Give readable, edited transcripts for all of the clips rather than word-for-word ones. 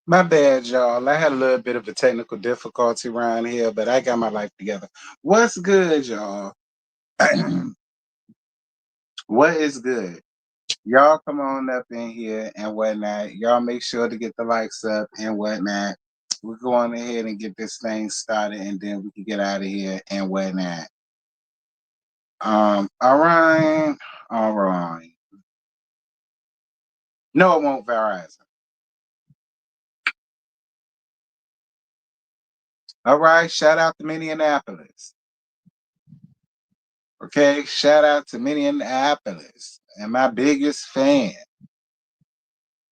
My bad, y'all. I had a little bit of a technical difficulty around here, but I got my life together. What's good, y'all? What is good? Y'all come on up in here and whatnot. Y'all make sure to get the likes up and whatnot. We're going ahead and get this thing started, and then we can get out of here and whatnot. All right, all right. No, it won't, Verizon. All right, shout out to Minneapolis. Okay, shout out to Minneapolis and my biggest fan.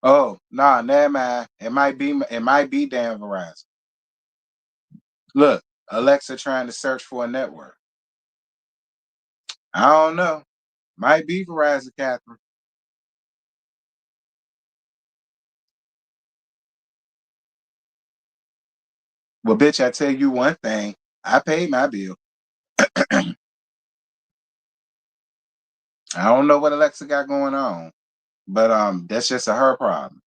Oh, nah, never mind. It might be damn Verizon. Look, Alexa trying to search for a network. I don't know. Might be Verizon, Catherine. Well, bitch, I tell you one thing. I paid my bill. I don't know what Alexa got going on, but that's just a her problem.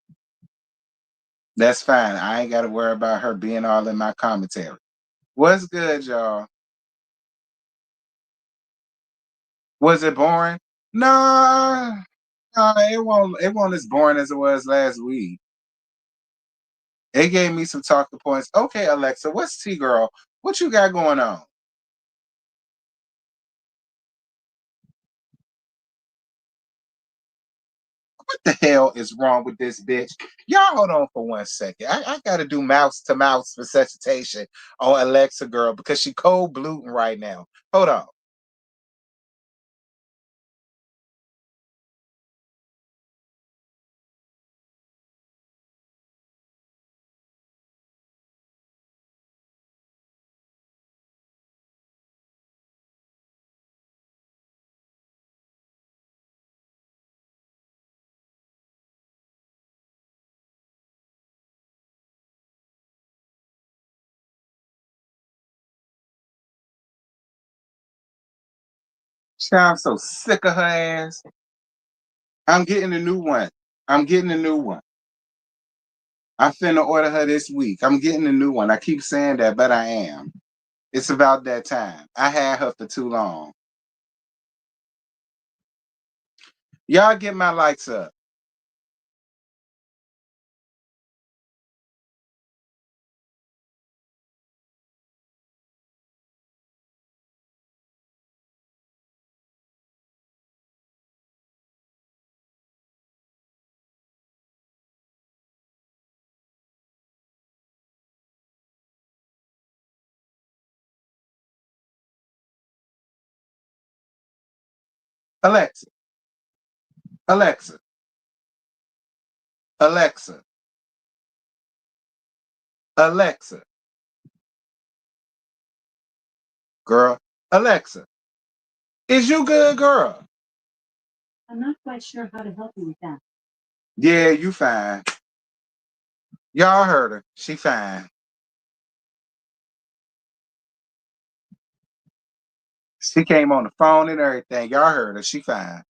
That's fine. I ain't got to worry about her being all in my commentary. What's good, y'all? Was it boring? Nah, it won't as boring as it was last week. It gave me some talking points. Okay, Alexa, what's T girl? What you got going on? What the hell is wrong with this bitch? Y'all hold on for 1 second. I gotta do mouse to mouse resuscitation on Alexa girl because she cold bluting right now. Hold on. I'm so sick of her ass. I'm getting a new one. I'm getting a new one. I finna order her this week. I'm getting a new one. I keep saying that, but I am. It's about that time. I had her for too long. Y'all get my lights up. Alexa, Alexa, Alexa, Alexa, girl, Alexa, is you good, girl? I'm not quite sure how to help you with that. Yeah, you fine. Y'all heard her. She fine. She came on the phone and everything. Y'all heard her. She fine.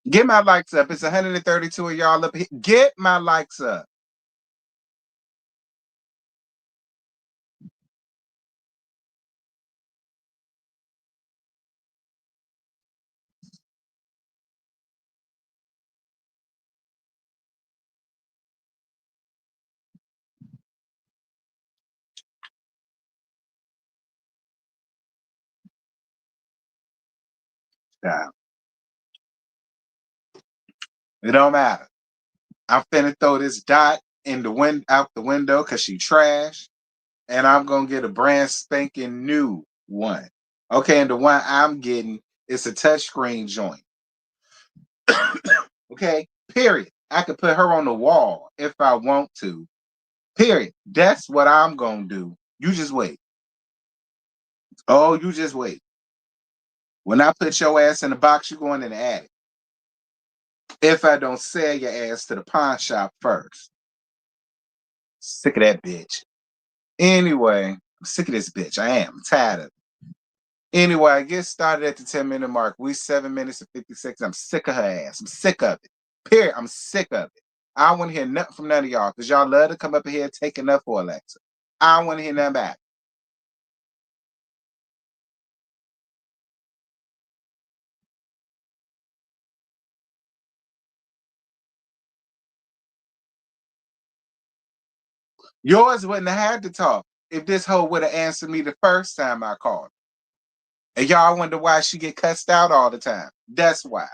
Get my likes up. It's 132 of y'all up here. Get my likes up. Yeah. It don't matter. I'm finna throw this dot in the wind out the window because she trash. And I'm gonna get a brand spanking new one. Okay, and the one I'm getting is a touchscreen joint. Okay, period. I could put her on the wall if I want to. Period. That's what I'm gonna do. You just wait. Oh, you just wait. When I put your ass in the box, you going in the attic. If I don't sell your ass to the pawn shop first. Sick of that bitch. Anyway, I'm sick of this bitch. I am. I'm tired of it. Anyway, get started at the 10-minute mark. We 7 minutes and 50 seconds. I'm sick of her ass. I'm sick of it. Period. I'm sick of it. I don't want to hear nothing from none of y'all because y'all love to come up here and take enough for Alexa. I don't want to hear nothing back. Yours wouldn't have had to talk if this hoe would have answered me the first time I called. And y'all wonder why she get cussed out all the time. That's why.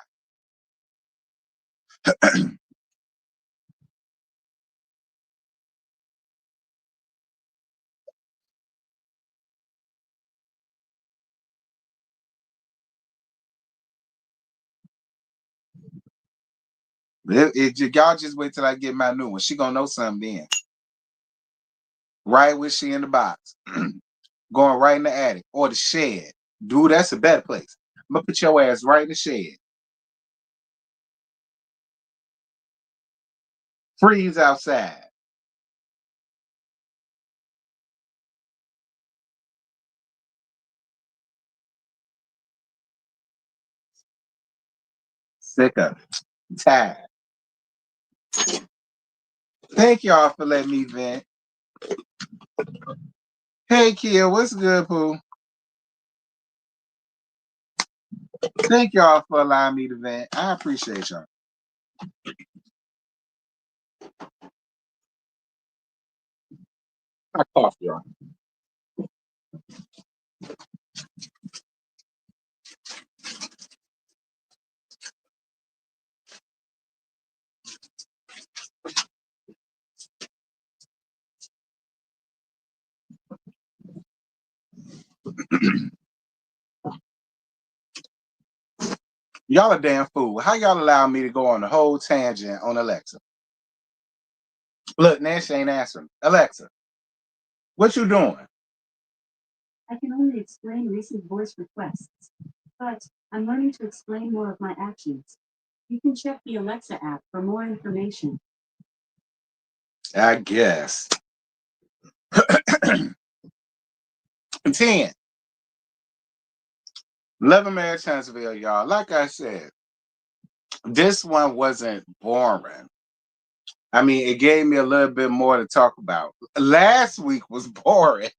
Y'all just wait till I get my new one. She gonna know something then. Right when she in the box. Going right in the attic or the shed. Dude, that's a better place. I'm gonna put your ass right in the shed. Freeze outside. Sick of it. Tired. Thank y'all for letting me vent. Hey, Kia, what's good, Pooh? Thank y'all for allowing me to vent. I appreciate y'all. I cough, y'all. Y'all a damn fool. How y'all allow me to go on the whole tangent on Alexa? Look, Nancy ain't answering. Alexa, what you doing? I can only explain recent voice requests, but I'm learning to explain more of my actions. You can check the Alexa app for more information. I guess. 10. Love and Marriage Huntsville, y'all. Like I said, this one wasn't boring. I mean, it gave me a little bit more to talk about. Last week was boring.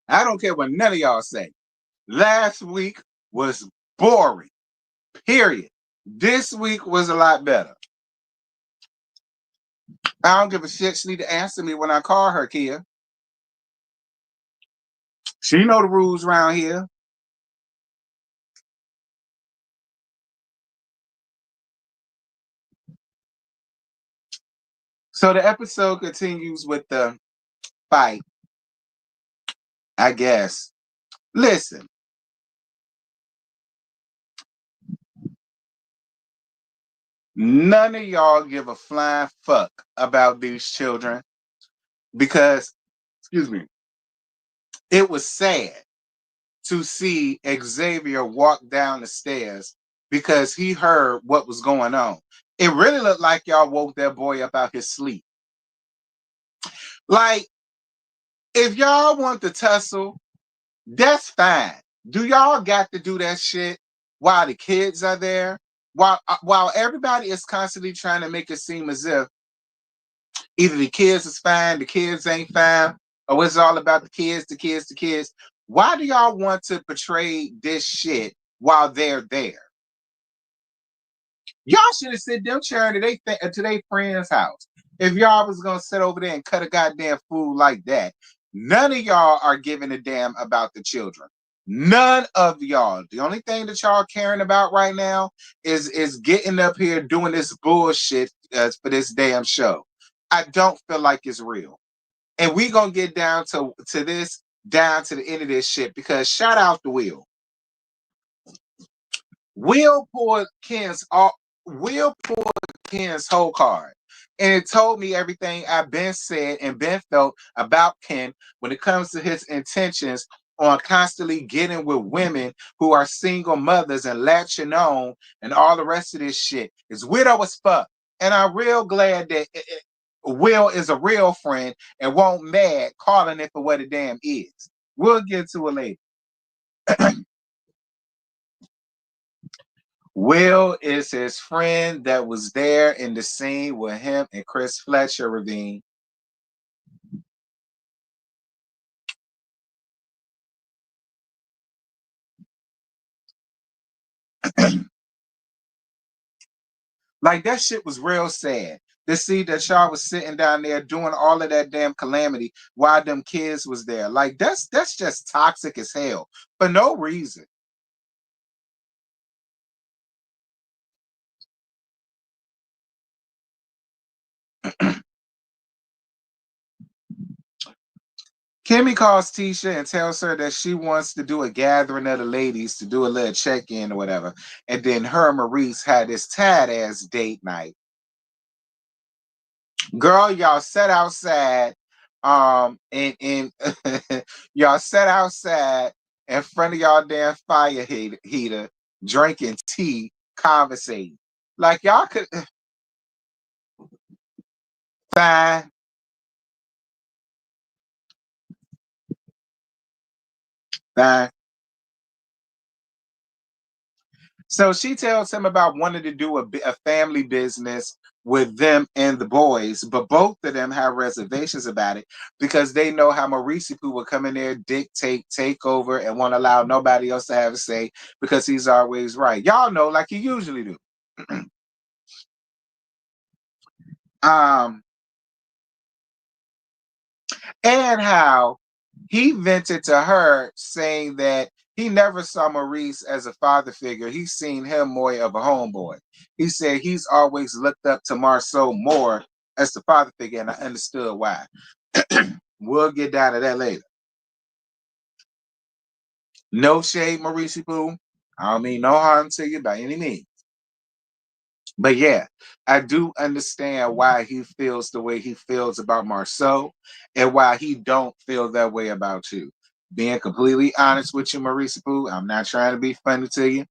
I don't care what none of y'all say. Last week was boring. Period. This week was a lot better. I don't give a shit. She need to answer me when I call her, Kia. She know the rules around here. So the episode continues with the fight, I guess. Listen. None of y'all give a flying fuck about these children because, excuse me, it was sad to see Xavier walk down the stairs because he heard what was going on. It really looked like y'all woke that boy up out his sleep. Like, if y'all want to tussle, that's fine. Do y'all got to do that shit while the kids are there? While everybody is constantly trying to make it seem as if either the kids is fine, the kids ain't fine, or it's all about the kids, the kids, the kids. Why do y'all want to portray this shit while they're there? Y'all should have sent them chairing to their friend's house. If y'all was gonna sit over there and cut a goddamn food like that, none of y'all are giving a damn about the children. None of y'all. The only thing that y'all caring about right now is getting up here doing this bullshit for this damn show. I don't feel like it's real. And we gonna get down to this, down to the end of this shit, because shout out to Will. Will pulled Ken's whole card. And it told me everything I've been said and been felt about Ken when it comes to his intentions on constantly getting with women who are single mothers and latching on and all the rest of this shit. It's widow as fuck. And I'm real glad that Will is a real friend and won't mad calling it for what it damn is. We'll get to it later. Will is his friend that was there in the scene with him and Chris Fletcher ravine. Like that shit was real sad. To see that y'all was sitting down there doing all of that damn calamity while them kids was there. Like that's just toxic as hell for no reason. Kimmy calls Tisha and tells her that she wants to do a gathering of the ladies to do a little check-in or whatever. And then her and Maurice had this tad ass date night. Girl, y'all sat outside, and y'all sat outside in front of y'all damn fire heater, drinking tea, conversating. Like y'all could fine, fine. So she tells him about wanting to do a family business with them and the boys, but both of them have reservations about it because they know how Maurice will come in there, dictate, take over, and won't allow nobody else to have a say because he's always right. Y'all know, like he usually do. um, and how he vented to her saying that he never saw Maurice as a father figure. He's seen him more of a homeboy. He said he's always looked up to Marceau more as the father figure, and I understood why. We'll get down to that later. No shade, Maurice Poo. I don't mean no harm to you by any means. But yeah, I do understand why he feels the way he feels about Marceau and why he don't feel that way about you. Being completely honest with you, Maurice Poo, I'm not trying to be funny to you.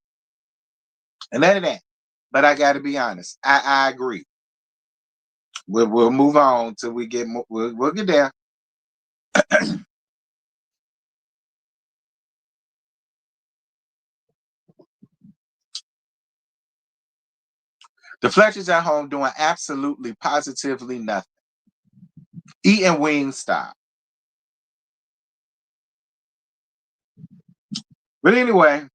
And none of that. But I got to be honest. I agree. We'll move on till we get more. We'll get there. The Fletchers at home doing absolutely positively nothing. Eating wing stop. But anyway,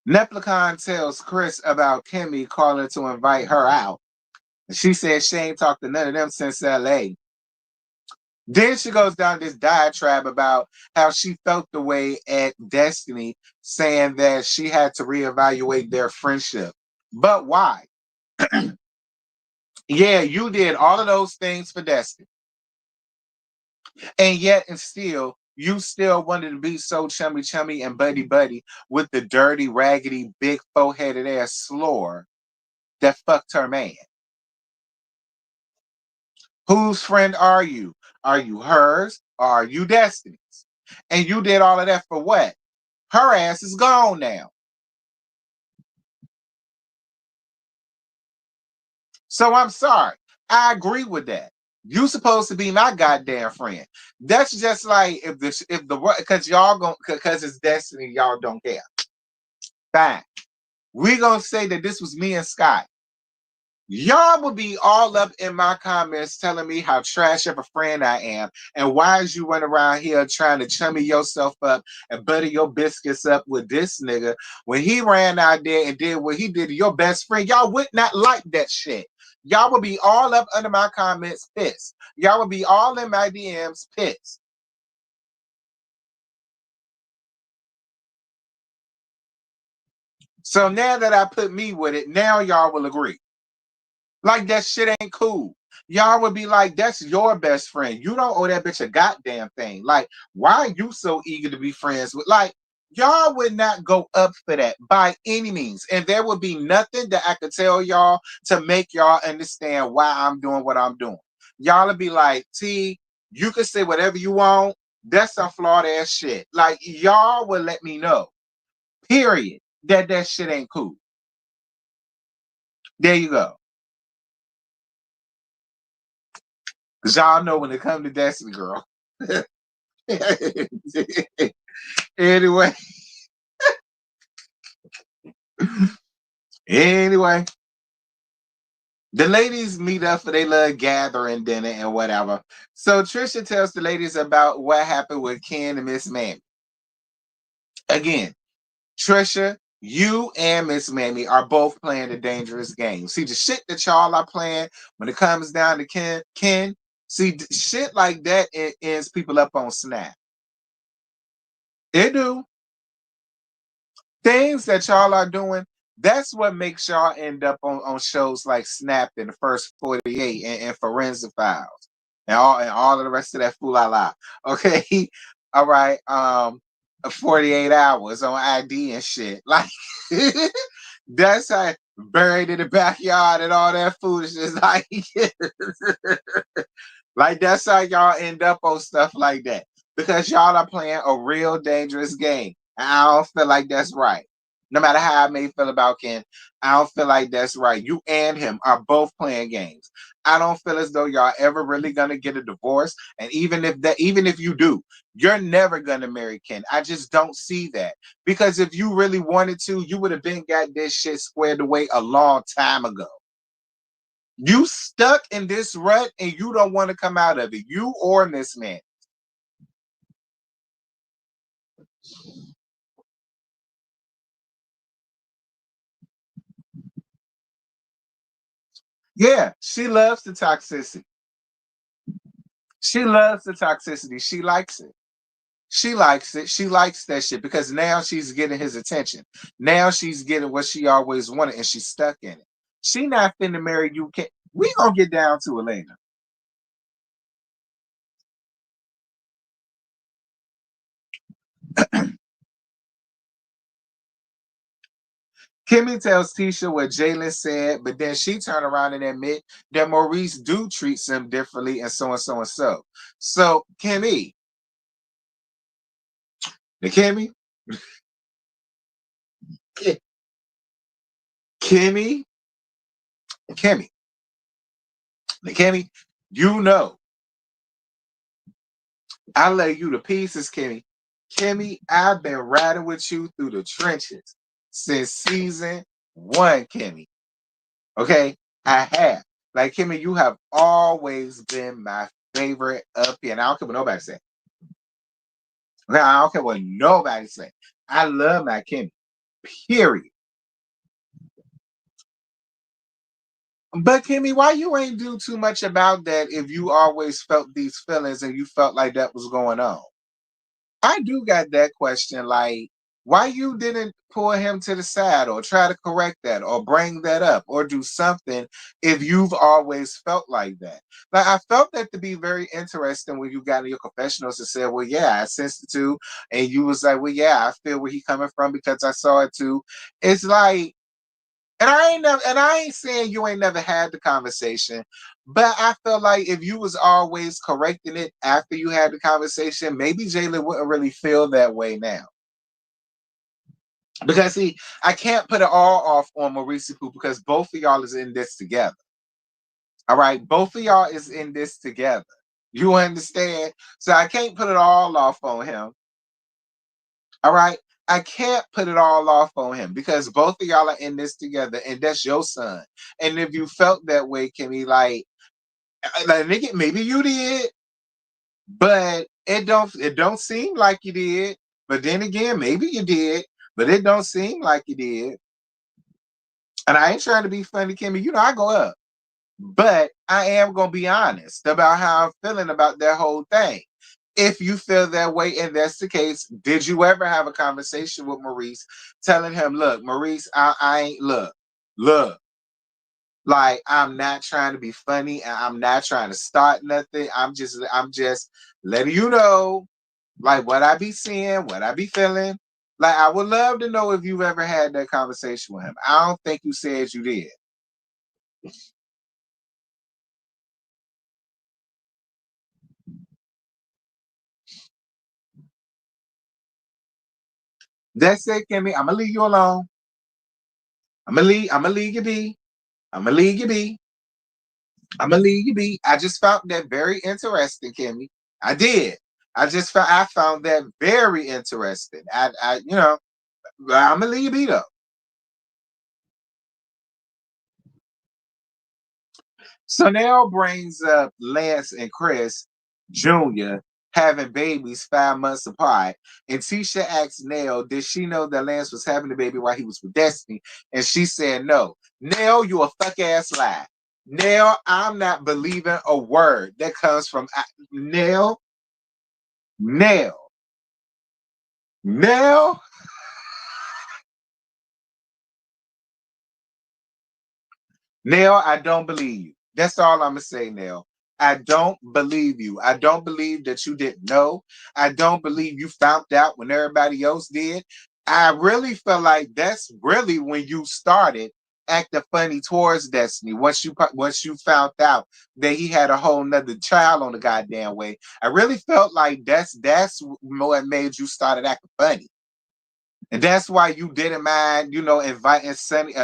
Neplicon tells Chris about Kimmy calling to invite her out. And she said she ain't talked to none of them since LA. Then she goes down this diatribe about how she felt the way at Destiny, saying that she had to reevaluate their friendship. But why? Yeah, you did all of those things for Destiny. And yet and still, you still wanted to be so chummy and buddy with the dirty, raggedy, big four-headed ass slore that fucked her man. Whose friend are you? Are you hers or are you Destiny's? And you did all of that for what? Her ass is gone now. So I'm sorry. I agree with that. You supposed to be my goddamn friend. That's just like if the because y'all going because it's Destiny, y'all don't care. Fine. We gonna say that this was me and Scott. Y'all will be all up in my comments telling me how trash of a friend I am and why is you running around here trying to chummy yourself up and butter your biscuits up with this nigga when he ran out there and did what he did to your best friend. Y'all would not like that shit. Y'all will be all up under my comments pissed. Y'all will be all in my DMs pissed. So now that I put me with it, now y'all will agree. Like that shit ain't cool. Y'all would be like, that's your best friend. You don't owe that bitch a goddamn thing. Like, why are you so eager to be friends with? Like, y'all would not go up for that by any means. And there would be nothing that I could tell y'all to make y'all understand why I'm doing what I'm doing. Y'all would be like, T, you can say whatever you want. That's some flawed ass shit. Like, y'all would let me know, period, that shit ain't cool. There you go. Because y'all know when it comes to Destiny Girl. Anyway, Anyway, the ladies meet up for their little gathering dinner and whatever. So Trisha tells the ladies about what happened with Ken and Miss Mammy. Again, Trisha, you and Miss Mammy are both playing a dangerous game. See, the shit that y'all are playing when it comes down to Ken, see, shit like that, it ends people up on Snap. It do. Things that y'all are doing, that's what makes y'all end up on shows like Snapped in the first 48 and Forensic Files and all of the rest of that fool la la. Okay. All right. 48 hours on ID and shit. Like that's how buried in the backyard and all that foolishness. Like that's how y'all end up on stuff like that. Because y'all are playing a real dangerous game. And I don't feel like that's right. No matter how I may feel about Ken, I don't feel like that's right. You and him are both playing games. I don't feel as though y'all ever really gonna get a divorce. And even if you do, you're never gonna marry Ken. I just don't see that. Because if you really wanted to, you would have been got this shit squared away a long time ago. You stuck in this rut and you don't want to come out of it. You or this man. Yeah, she loves the toxicity. She loves the toxicity. She likes it. She likes it. She likes that shit because now she's getting his attention. Now she's getting what she always wanted and she's stuck in it. She not finna marry you. We gonna get down to it later. Kimmy tells Tisha what Jalen said, but then she turned around and admit that Maurice do treats him differently and so and so and so. So Kimmy, Ki- Kimmy, Kimmy, Kimmy, you know, I lay you to pieces, Kimmy. Kimmy, I've been riding with you through the trenches since season 1, Kimmy. Okay, I have. Like Kimmy, you have always been my favorite up here, and I don't care what nobody say. Okay, I don't care what nobody say. I love my Kimmy. Period. But Kimmy, why you ain't do too much about that if you always felt these feelings and you felt like that was going on? I do got that question. Like, why you didn't pull him to the side or try to correct that or bring that up or do something if you've always felt like that? Like, I felt that to be very interesting when you got in your confessionals and said, well, yeah, I sensed it too. And you was like, well, yeah, I feel where he coming from because I saw it too. It's like, and I ain't saying you ain't never had the conversation, but I feel like if you was always correcting it after you had the conversation, maybe Jalen wouldn't really feel that way now. Because see, I can't put it all off on Maurice Poo because both of y'all is in this together. All right, both of y'all is in this together. You understand? So I can't put it all off on him. All right. I can't put it all off on him because both of y'all are in this together, and that's your son. And if you felt that way, Kimmy, like nigga, maybe you did, but it don't seem like you did. But then again, maybe you did, but it don't seem like you did. And I ain't trying to be funny, Kimmy. You know I go up, but I am gonna be honest about how I'm feeling about that whole thing. If you feel that way and that's the case, did you ever have a conversation with Maurice telling him, look, Maurice, I ain't look, like I'm not trying to be funny and I'm not trying to start nothing. I'm just letting you know like what I be seeing, what I be feeling. Like I would love to know if you've ever had that conversation with him. I don't think you said you did. That's it, Kimmy. I'm gonna leave you alone. I'm gonna leave you be. I'm gonna leave you be. I'm gonna leave you be. I just found that very interesting, Kimmy. I did. I found that very interesting. I'm gonna leave you be though. So Nell brings up Lance and Chris Jr. having babies 5 months apart. And Tisha asks Nell, did she know that Lance was having the baby while he was with Destiny? And she said no. Nell, you a fuck ass lie. Nell, I'm not believing a word that comes from Nell. Nell. Nell. Nell, I don't believe you. That's all I'm going to say, Nell. I don't believe you. I don't believe that you didn't know. I don't believe you found out when everybody else did. I really feel like that's really when you started acting funny towards Destiny. Once you found out that he had a whole nother child on the goddamn way, I really felt like that's what made you started acting funny. And that's why you didn't mind, inviting Sunny,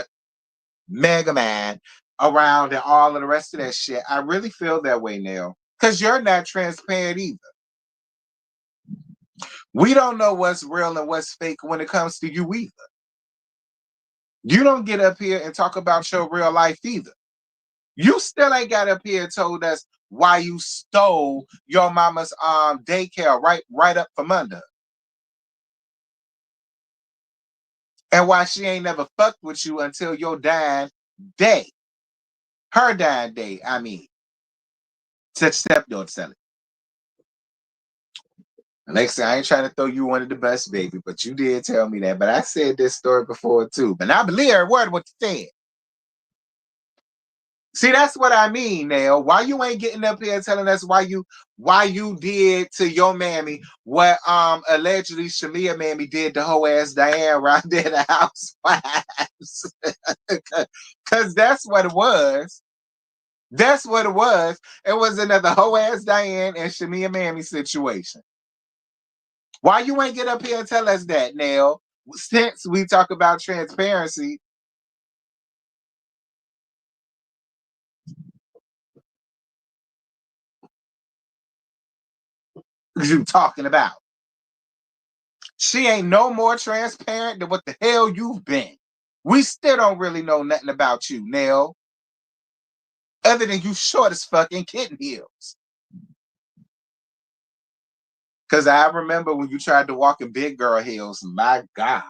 Mega Man around and all of the rest of that shit. I really feel that way now. Because you're not transparent either. We don't know what's real and what's fake when it comes to you either. You don't get up here and talk about your real life either. You still ain't got up here and told us why you stole your mama's daycare right up from under her. And why she ain't never fucked with you until your dying day. Her dying day, I mean. Such stepdaughter selling. Alexa, I ain't trying to throw you under the bus, baby, but you did tell me that. But I said this story before too. But I believe every word what you said. See, that's what I mean, Nell. Why you ain't getting up here telling us why you did to your mammy what allegedly Shamia mammy did to whole ass Diane right there the housewives. Cause that's what it was. That's what it was. It was another whole ass Diane and Shamia mammy situation. Why you ain't get up here and tell us that, Nell? Since we talk about transparency, you talking about. She ain't no more transparent than what the hell you've been. We still don't really know nothing about you, Nell. Other than you short as fucking kitten heels. Because I remember when you tried to walk in big girl heels, my God.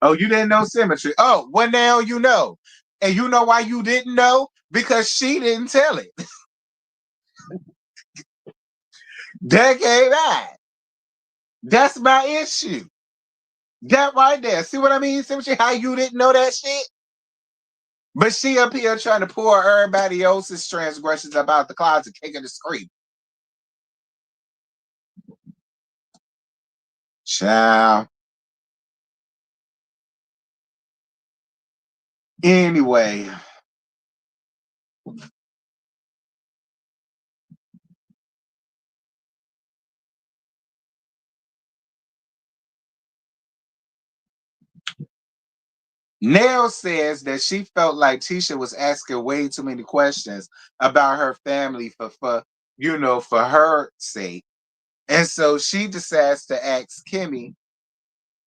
Oh, you didn't know symmetry. Oh, well, now you know. And you know why you didn't know? Because she didn't tell it. Decade that. That's my issue. That right there. See what I mean? See how you didn't know that shit? But she up here trying to pour everybody else's transgressions about the closet, kicking the scream. Child. Anyway. Nell says that she felt like Tisha was asking way too many questions about her family for her sake. And so she decides to ask Kimmy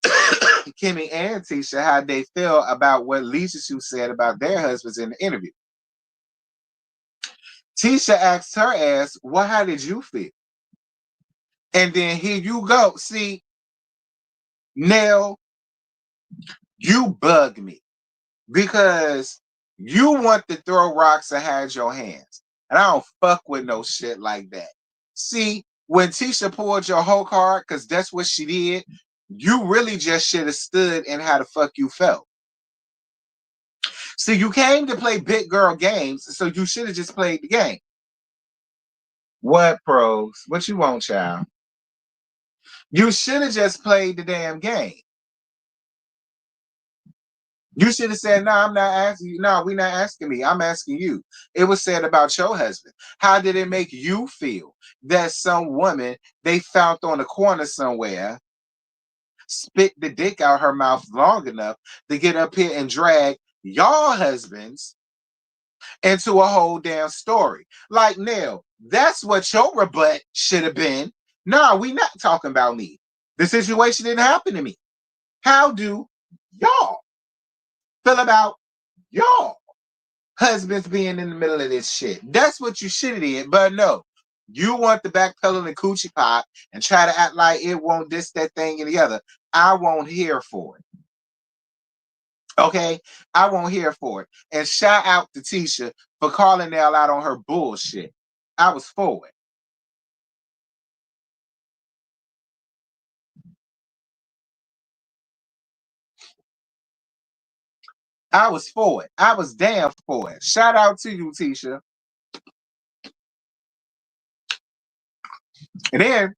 and Tisha how they feel about what Lisa Sue said about their husbands in the interview. Tisha asked her ass, well, how did you feel? And then here you go. See, Nell, you bug me because you want to throw rocks and hide your hands. And I don't fuck with no shit like that. See, when Tisha pulled your whole card, because that's what she did, you really just should have stood in how the fuck you felt. See, you came to play big girl games, so you should have just played the game. What, pros? What you want, child? You should have just played the damn game. You should have said, no, I'm not asking you. No, we're not asking me. I'm asking you. It was said about your husband. How did it make you feel that some woman they found on a corner somewhere spit the dick out her mouth long enough to get up here and drag your husbands into a whole damn story? Like, Nell, that's what your rebut should have been. No, we not talking about me. The situation didn't happen to me. How do y'all? feel about y'all husbands being in the middle of this shit. That's what you should have did. But no, you want the backpedal and coochie pop and try to act like it won't this, that thing, and the other. I won't hear for it. Okay? I won't hear for it. And shout out to Tisha for calling Nell out on her bullshit. I was for it. I was for it. I was damn for it. Shout out to you, Tisha. And then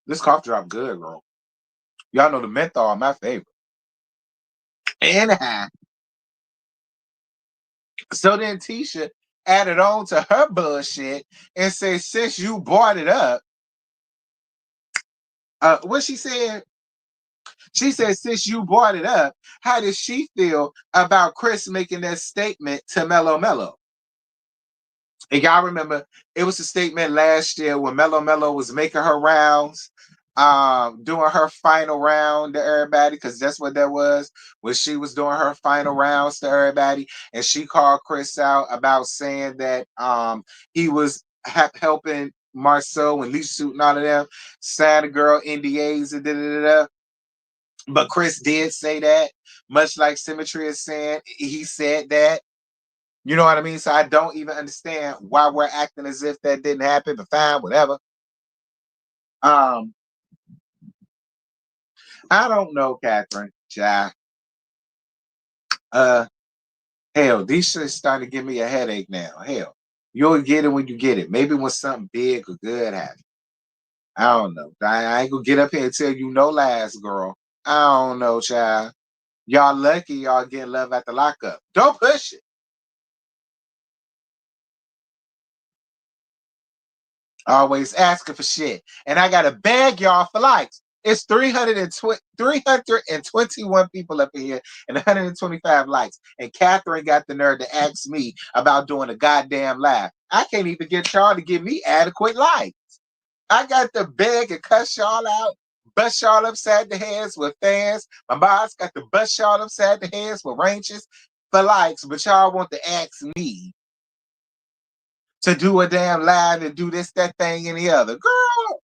this cough drop good, girl. Y'all know the menthol, my favorite. Anyhow, so then Tisha added on to her bullshit and said, since you brought it up, what she said? She said, since you brought it up, how does she feel about Chris making that statement to Mello Mello? And y'all remember, it was a statement last year when Mello Mello was making her rounds, doing her final round to everybody, because that's what that was, when she was doing her final rounds to everybody, and she called Chris out about saying that he was helping Marceau and Lisa Suit and all of them sign a girl NDAs and da-da-da-da. But Chris did say that, much like Symmetry is saying, he said that. You know what I mean? So I don't even understand why we're acting as if that didn't happen, but fine, whatever. I don't know, Catherine. Jack. Hell, these shit is starting to give me a headache now. Hell, you'll get it when you get it. Maybe when something big or good happens. I don't know. I ain't gonna get up here and tell you no lies, girl. I don't know, child. Y'all lucky y'all getting love at the lockup. Don't push it. Always asking for shit. And I gotta beg y'all for likes. It's 321 people up in here and 125 likes. And Catherine got the nerve to ask me about doing a goddamn live. I can't even get y'all to give me adequate likes. I got to beg and cuss y'all out, bust y'all upside the heads with fans. My boss got to bust y'all upside the heads with ranges for likes, but y'all want to ask me to do a damn live and do this, that thing, and the other. Girl,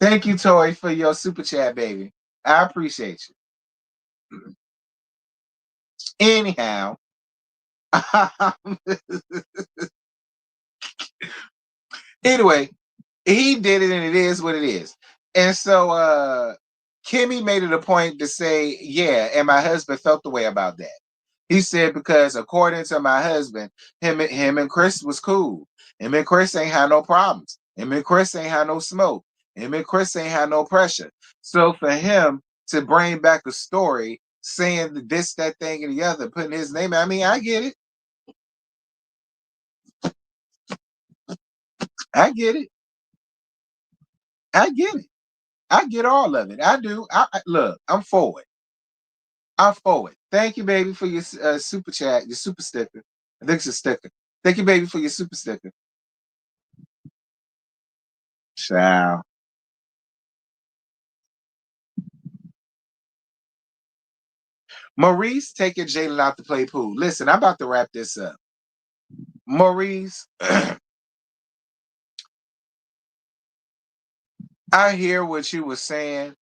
thank you, Tori, for your super chat, baby. I appreciate you. Anyhow, anyway, he did it and it is what it is. And so Kimmy made it a point to say, yeah, and my husband felt the way about that. He said, because according to my husband, him and Chris was cool. Him and Chris ain't had no problems. Him and Chris ain't had no smoke. Him and Chris ain't had no pressure. So for him to bring back a story saying this, that thing, and the other, putting his name, I mean, I get it. I get it. I get it. I get all of it. I do. Look, I'm forward. I'm forward. Thank you, baby, for your super chat, your super sticker. I think it's a sticker. Thank you, baby, for your super sticker. Ciao. Maurice taking Jalen out to play pool. Listen, I'm about to wrap this up. Maurice, I hear what you were saying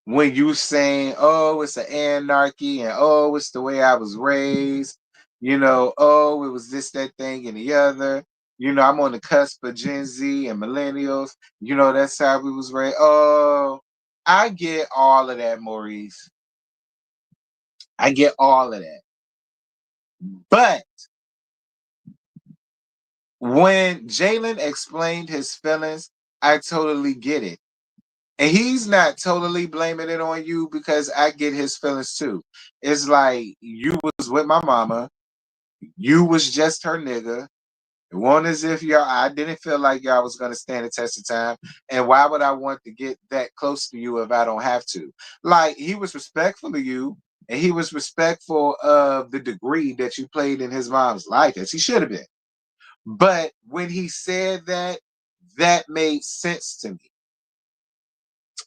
when you saying, oh, it's an anarchy and oh, it's the way I was raised. You know, oh, it was this, that thing, and the other. You know, I'm on the cusp of Gen Z and millennials. You know, that's how we was raised. Oh, I get all of that, Maurice. I get all of that. But when Jalen explained his feelings, I totally get it. And he's not totally blaming it on you because I get his feelings too. It's like you was with my mama, you was just her nigga. It wasn't as if I didn't feel like y'all was gonna stand the test of time. And why would I want to get that close to you if I don't have to? Like he was respectful of you, and he was respectful of the degree that you played in his mom's life, as he should have been. But when he said that, that made sense to me.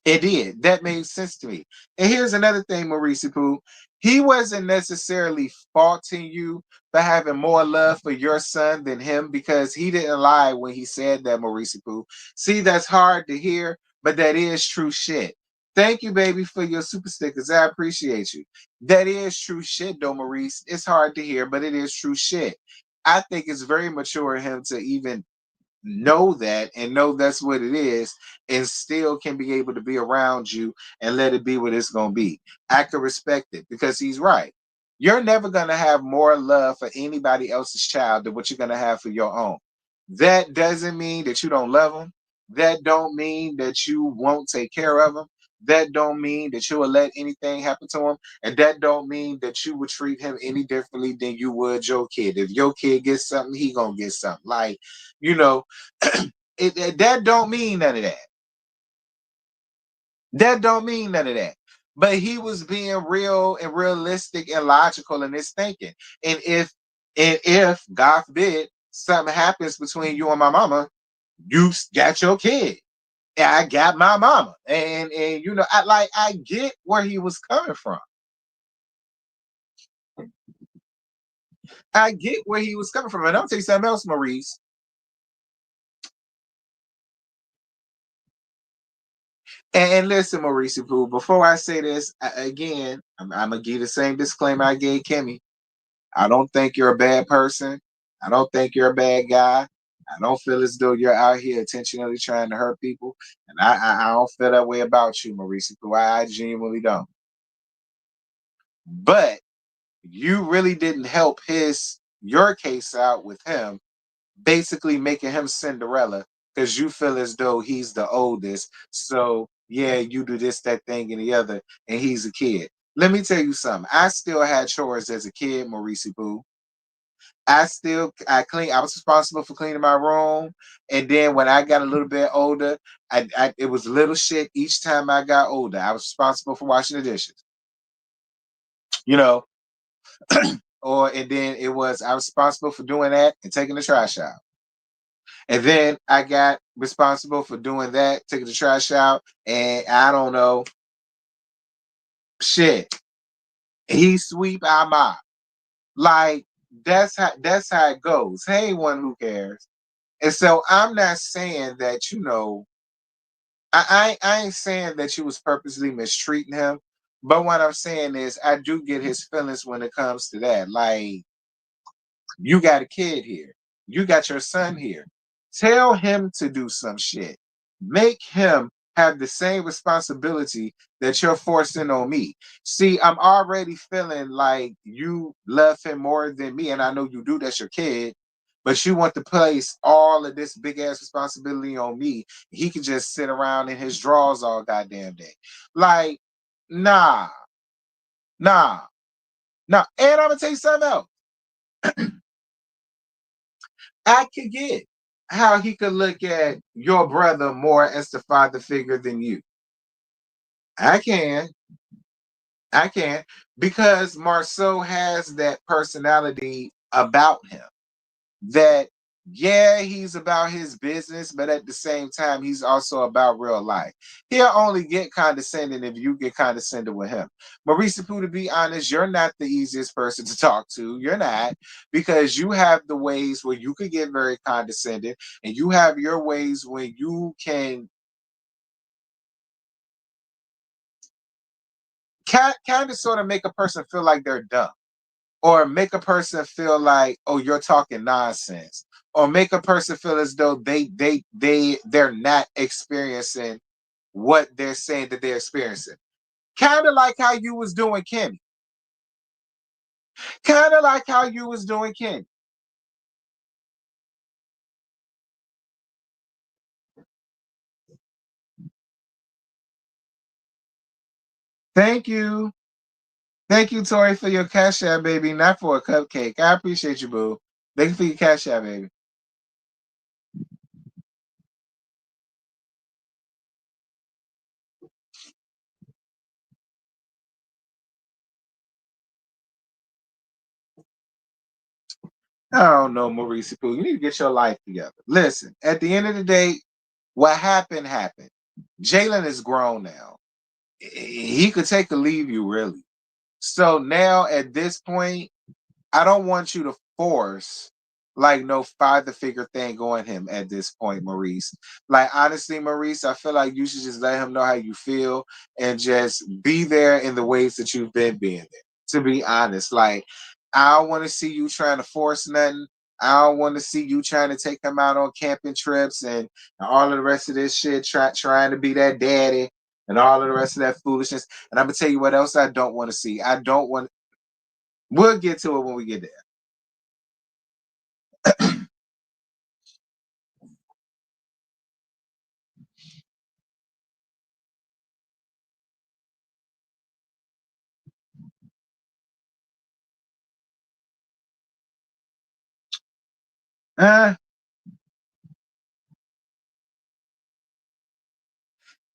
It did. That made sense to me. And here's another thing, Maurice Pooh. He wasn't necessarily faulting you for having more love for your son than him because he didn't lie when he said that, Maurice Pooh. See, that's hard to hear, but that is true shit. Thank you, baby, for your super stickers. I appreciate you. That is true shit, though, Maurice. It's hard to hear, but it is true shit. I think it's very mature of him to even know that and know that's what it is and still can be able to be around you and let it be what it's going to be. I can respect it because he's right. You're never going to have more love for anybody else's child than what you're going to have for your own. That doesn't mean that you don't love them. That don't mean that you won't take care of them. That don't mean that you will let anything happen to him. And that don't mean that you would treat him any differently than you would your kid. If your kid gets something, he gonna get something. Like, you know, that don't mean none of that. That don't mean none of that. But he was being real and realistic and logical in his thinking. And if God forbid something happens between you and my mama, you got your kid. And I got my mama. And you know, I get where he was coming from. I get where he was coming from. And I'll tell you something else, Maurice. And listen, Maurice Pooh, before I say this, again, I'm going to give the same disclaimer I gave Kimmy. I don't think you're a bad person. I don't think you're a bad guy. I don't feel as though you're out here intentionally trying to hurt people. And I don't feel that way about you, Maurice Pooh. I genuinely don't. But you really didn't help your case out with him, basically making him Cinderella because you feel as though he's the oldest. So yeah, you do this, that thing, and the other, and he's a kid. Let me tell you something. I still had chores as a kid, Maurice Pooh. I was responsible for cleaning my room. And then when I got a little bit older, it was little shit each time I got older. I was responsible for washing the dishes, you know, and then I was responsible for doing that and taking the trash out. And then I got responsible for doing that, taking the trash out, and I don't know, shit. He sweep, I mop. Like that's how it goes. Hey, one who cares. And so I'm not saying that, I ain't saying that you was purposely mistreating him, but what I'm saying is I do get his feelings when it comes to that. Like, you got a kid here. You got your son here. Tell him to do some shit. Make him have the same responsibility that you're forcing on me. See, I'm already feeling like you love him more than me, and I know you do. That's your kid. But you want to place all of this big ass responsibility on me. He can just sit around in his drawers all goddamn day. Like, nah, nah, nah. And I'm gonna tell you something else. I could get how he could look at your brother more as the father figure than you. I can. I can. Because Marceau has that personality about him that, yeah, he's about his business, but at the same time, he's also about real life. He'll only get condescending if you get condescending with him. Maurice Pooh, to be honest, you're not the easiest person to talk to. You're not, because you have the ways where you could get very condescending, and you have your ways when you can kind of sort of make a person feel like they're dumb, or make a person feel like, oh, you're talking nonsense, or make a person feel as though they're not experiencing what they're saying that they're experiencing. Kind of like how you was doing Kenny. Kind of like how you was doing Kenny. Thank you. Thank you, Tori, for your cash app, baby. Not for a cupcake. I appreciate you, boo. Thank you for your cash app, baby. I don't know, Maurice Pooh. You need to get your life together. Listen, at the end of the day, what happened happened. Jalen is grown now. He could take or leave you, really. So now at this point, I don't want you to force like no father figure thing on him at this point, Maurice. Like honestly, Maurice, I feel like you should just let him know how you feel and just be there in the ways that you've been being there. To be honest, like I don't want to see you trying to force nothing. I don't want to see you trying to take him out on camping trips and all of the rest of this shit, trying to be that daddy and all of the rest of that foolishness. And I'm gonna tell you what else I don't want to see. I don't want. We'll get to it when we get there. Uh,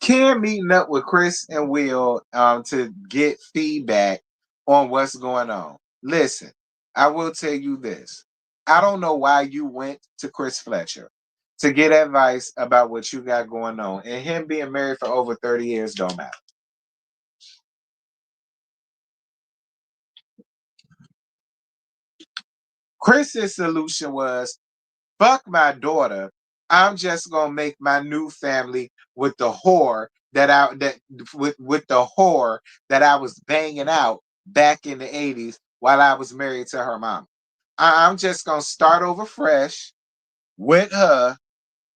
Cam meeting up with Chris and Will to get feedback on what's going on. Listen, I will tell you this. I don't know why you went to Chris Fletcher to get advice about what you got going on. And him being married for over 30 years don't matter. Chris's solution was fuck my daughter. I'm just gonna make my new family with the whore with the whore that I was banging out back in the 80s while I was married to her mom. I'm just gonna start over fresh with her,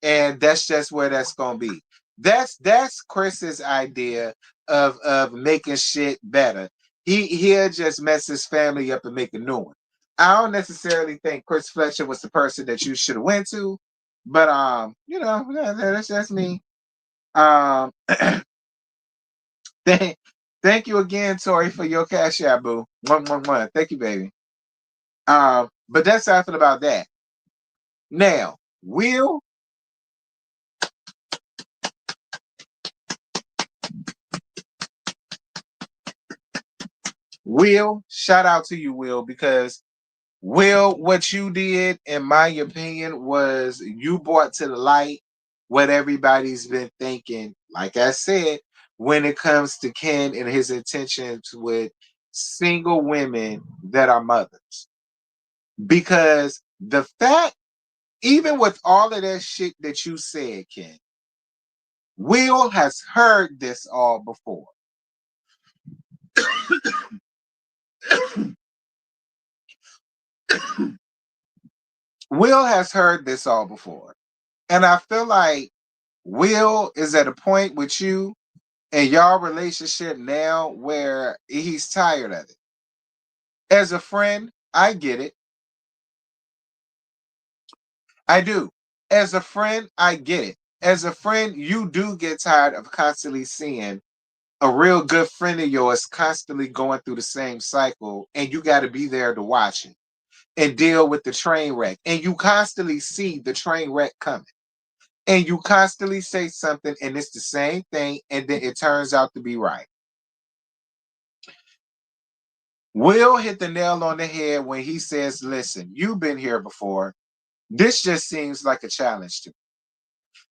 and that's just where that's gonna be. That's Chris's idea of making shit better. He'll just mess his family up and make a new one. I don't necessarily think Chris Fletcher was the person that you should have went to, but that's just me. Um, thank thank you again, Tori, for your cash app, boo. Thank you, baby. But that's how I feel about that. Now, Will, shout out to you, Will, because Will, what you did, in my opinion, was you brought to the light what everybody's been thinking. Like I said, when it comes to Ken and his intentions with single women that are mothers. Because the fact, even with all of that shit that you said, Ken, Will has heard this all before. Will has heard this all before. And I feel like Will is at a point with you and y'all relationship now where he's tired of it. As a friend, I get it. I do. As a friend, I get it. As a friend, you do get tired of constantly seeing a real good friend of yours constantly going through the same cycle, and you got to be there to watch it and deal with the train wreck. And you constantly see the train wreck coming. And you constantly say something, and it's the same thing, and then it turns out to be right. Will hit the nail on the head when he says, listen, you've been here before. This just seems like a challenge to me.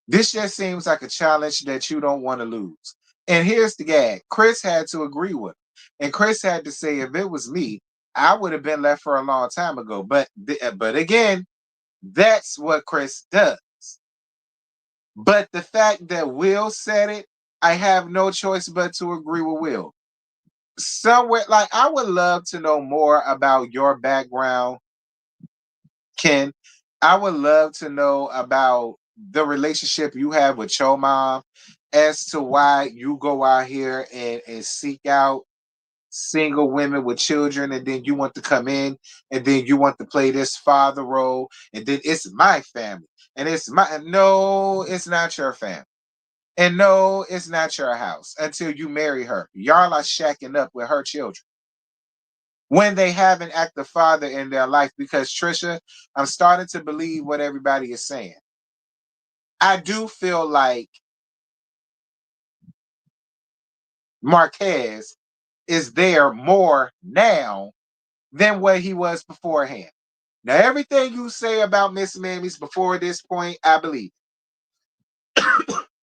This just seems like a challenge that you don't want to lose. And here's the gag. Chris had to agree with him. And Chris had to say, if it was me, I would have been left for a long time ago. But again, that's what Chris does. But the fact that Will said it, I have no choice but to agree with Will. Somewhere, like, I would love to know more about your background, Ken. I would love to know about the relationship you have with your mom as to why you go out here and seek out single women with children, and then you want to come in and then you want to play this father role, and then it's my family. And it's my no, it's not your family. And no, it's not your house until you marry her. Y'all are shacking up with her children when they have an active father in their life. Because Trisha, I'm starting to believe what everybody is saying. I do feel like Marquez is there more now than what he was beforehand. Now, everything you say about Miss Mammy's before this point, I believe.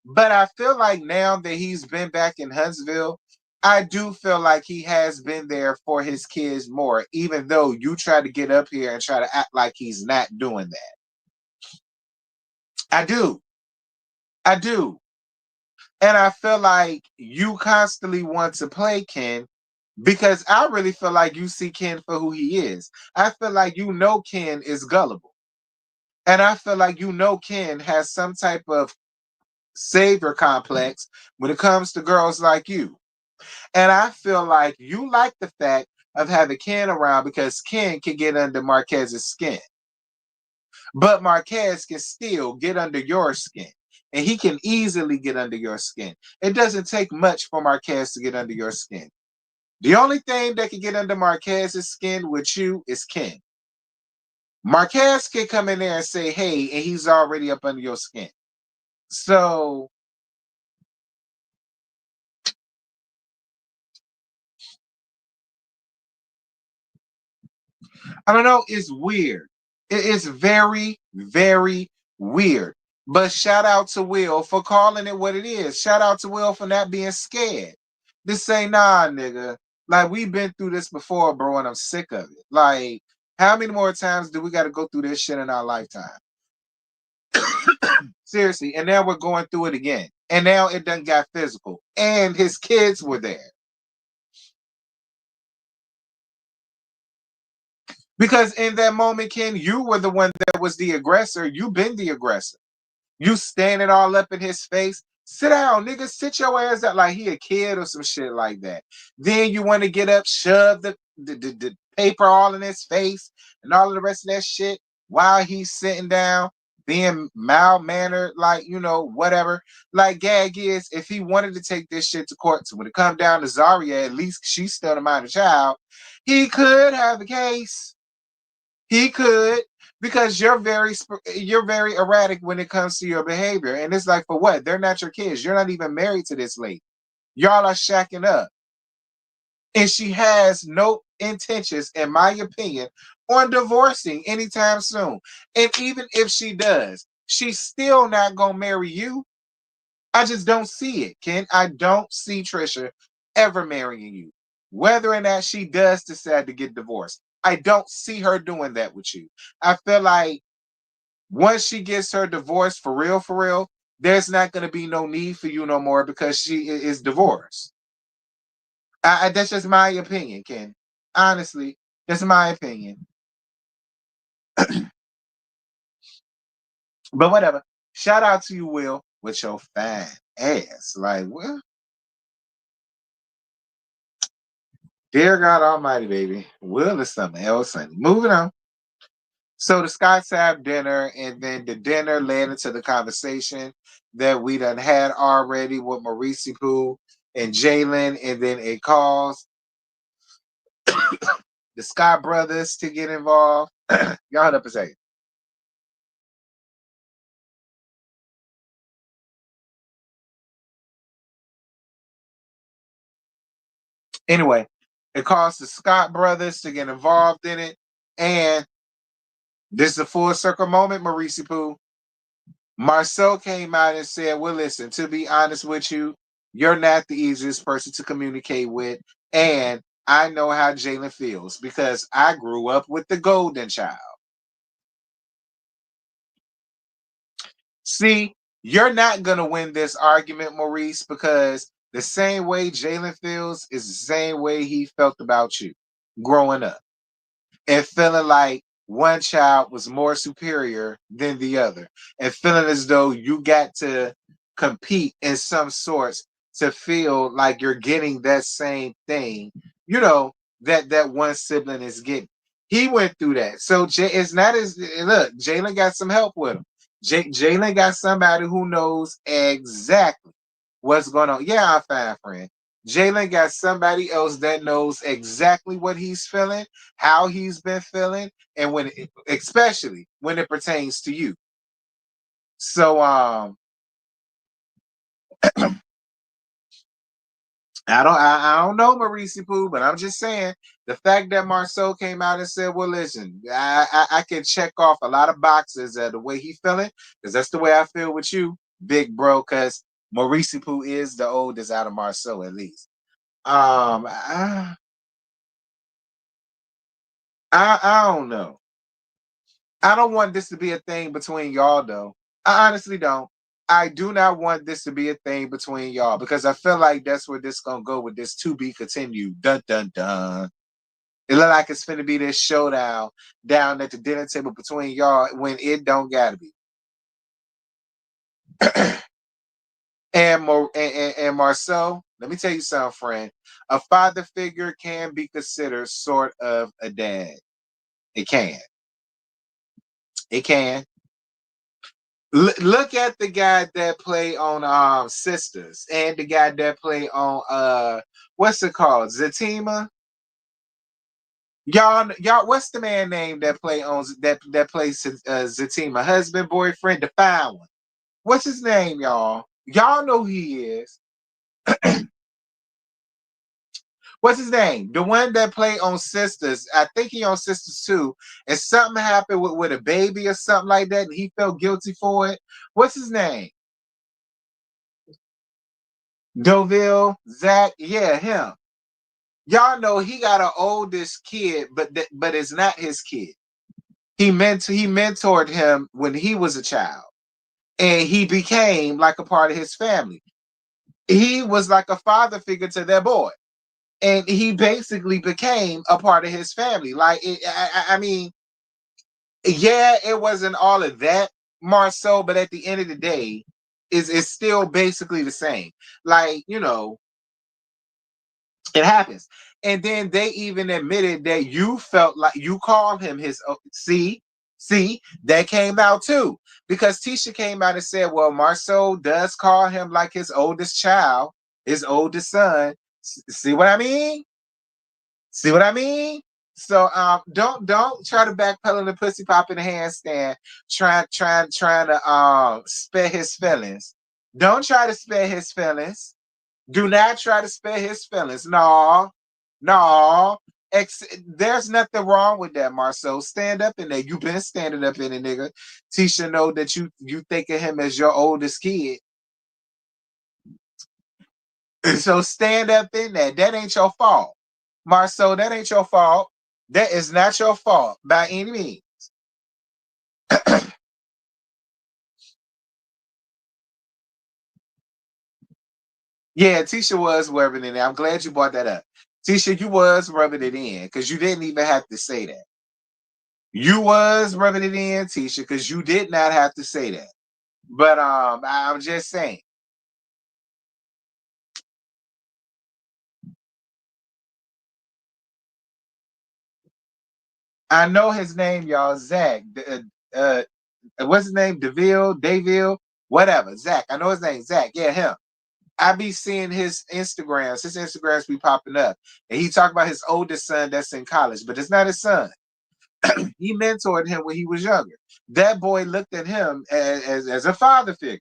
But I feel like now that he's been back in Huntsville, I do feel like he has been there for his kids more, even though you try to get up here and try to act like he's not doing that. I do. I do. And I feel like you constantly want to play Ken because I really feel like you see Ken for who he is. I feel like Ken is gullible. And I feel like Ken has some type of savior complex when it comes to girls like you. And I feel like you like the fact of having Ken around because Ken can get under Marquez's skin. But Marquez can still get under your skin. And he can easily get under your skin. It doesn't take much for Marquez to get under your skin. The only thing that can get under Marquez's skin with you is Ken. Marquez can come in there and say, hey, and he's already up under your skin. So I don't know. It's weird. It is very, very weird. But shout out to Will for calling it what it is. Shout out to Will for not being scared. This say, nah, nigga. Like, we've been through this before, bro, and I'm sick of it. Like, how many more times do we got to go through this shit in our lifetime? Seriously. And now we're going through it again. And now it done got physical. And his kids were there. Because in that moment, Ken, you were the one that was the aggressor. You've been the aggressor. You standing all up in his face. Sit down, nigga. Sit your ass out like he a kid or some shit like that. Then you want to get up, shove the paper all in his face and all of the rest of that shit while he's sitting down, being mild-mannered, like, whatever. Like, gag is, if he wanted to take this shit to court, so when it come down to Zaria, at least she's still the minor child, he could have a case. He could, because you're very erratic when it comes to your behavior. And it's like, for what? They're not your kids. You're not even married to this lady. Y'all are shacking up. And she has no intentions, in my opinion, on divorcing anytime soon. And even if she does, she's still not going to marry you. I just don't see it, Ken. I don't see Trisha ever marrying you. Whether or not she does decide to get divorced, I don't see her doing that with you. I feel like once she gets her divorce for real, there's not going to be no need for you no more because she is divorced. That's just my opinion, Ken. Honestly, that's my opinion. But whatever. Shout out to you, Will, with your fine ass. Like, well, dear God Almighty, baby. Will is something else. Honey. Moving on. So the Scots have dinner, and then the dinner led into the conversation that we done had already with Maurice Pooh and Jalen, and then it calls the Scott brothers to get involved. Y'all hold up a second. Anyway, it calls the Scott brothers to get involved in it, and this is a full circle moment, Maurice Pooh. Marcel came out and said, well, listen, to be honest with you, you're not the easiest person to communicate with. And I know how Jalen feels because I grew up with the golden child. See, you're not going to win this argument, Maurice, because the same way Jalen feels is the same way he felt about you growing up. And feeling like one child was more superior than the other, and feeling as though you got to compete in some sorts to feel like you're getting that same thing, that one sibling is getting. He went through that. So it's not as look, Jalen got some help with him. Jalen got somebody who knows exactly what's going on. Yeah, I'm fine, friend. Jalen got somebody else that knows exactly what he's feeling, how he's been feeling, and especially when it pertains to you. So I don't know Maurice Pooh, but I'm just saying the fact that Marceau came out and said, well, listen, I can check off a lot of boxes the way he feeling, because that's the way I feel with you, big bro, because Maurice Pooh is the oldest out of Marceau, at least. I don't know. I don't want this to be a thing between y'all, though. I honestly don't. I do not want this to be a thing between y'all because I feel like that's where this gonna go with this to be continued. Dun dun dun. It look like it's finna be this showdown down at the dinner table between y'all when it don't gotta be. and Marcel, let me tell you something, friend. A father figure can be considered sort of a dad. It can. It can. Look at the guy that play on Sisters and the guy that play on what's it called? Zatima. Y'all, what's the man name that play on that plays Zatima? Husband, boyfriend, the fine one. What's his name, y'all? Y'all know who he is. What's his name? The one that played on Sisters. I think he on Sisters too. And something happened with a baby or something like that, and he felt guilty for it. What's his name? Doville, Zach. Yeah, him. Y'all know he got an oldest kid, but it's not his kid. He mentored him when he was a child, and he became like a part of his family. He was like a father figure to their boy, and he basically became a part of his family. Like, I mean, yeah, it wasn't all of that, Marcel, but at the end of the day, it's still basically the same. Like, it happens. And then they even admitted that you felt like you called him his. See, that came out too. Because Tisha came out and said, well, Marceau does call him like his oldest child, his oldest son. See what I mean? See what I mean? So don't try to backpedal the pussy pop in the handstand, trying to spare his feelings. Don't try to spare his feelings. Do not try to spare his feelings. No, no. There's nothing wrong with that, Marcel. Stand up in there. You've been standing up in it, nigga. Tisha know that you think of him as your oldest kid. So stand up in that. That ain't your fault. Marcel, that ain't your fault. That is not your fault by any means. Yeah, Tisha was rubbing it in. I'm glad you brought that up. Tisha, you was rubbing it in because you didn't even have to say that. You was rubbing it in, Tisha, because you did not have to say that. But I'm just saying. I know his name, y'all. Zach. What's his name? Daville, whatever. Zach. I know his name. Zach. Yeah, him. I be seeing his Instagrams. His Instagrams be popping up, and he talked about his oldest son that's in college, but it's not his son. He mentored him when he was younger. That boy looked at him as a father figure.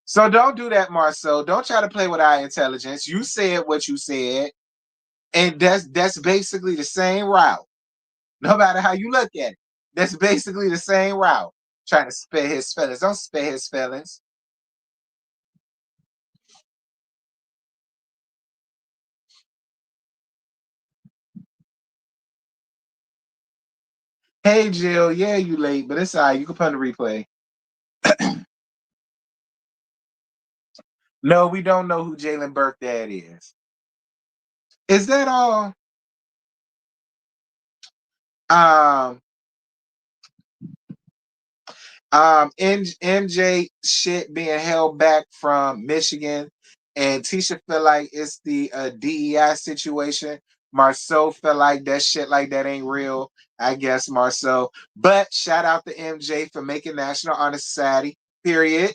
So don't do that, Marcel. Don't try to play with our intelligence. You said what you said, and that's basically the same route. No matter how you look at it, that's basically the same route. Trying to spare his feelings. Don't spare his feelings. Hey Jill, yeah, you late, but it's all right. You can put on the replay. No, we don't know who Jalen Burke dad is. Is that all? Um, MJ shit being held back from Michigan, and Tisha feel like it's the DEI situation. Marceau felt like that shit like that ain't real. I guess Marceau, but shout out to MJ for making National Honor Society. Period.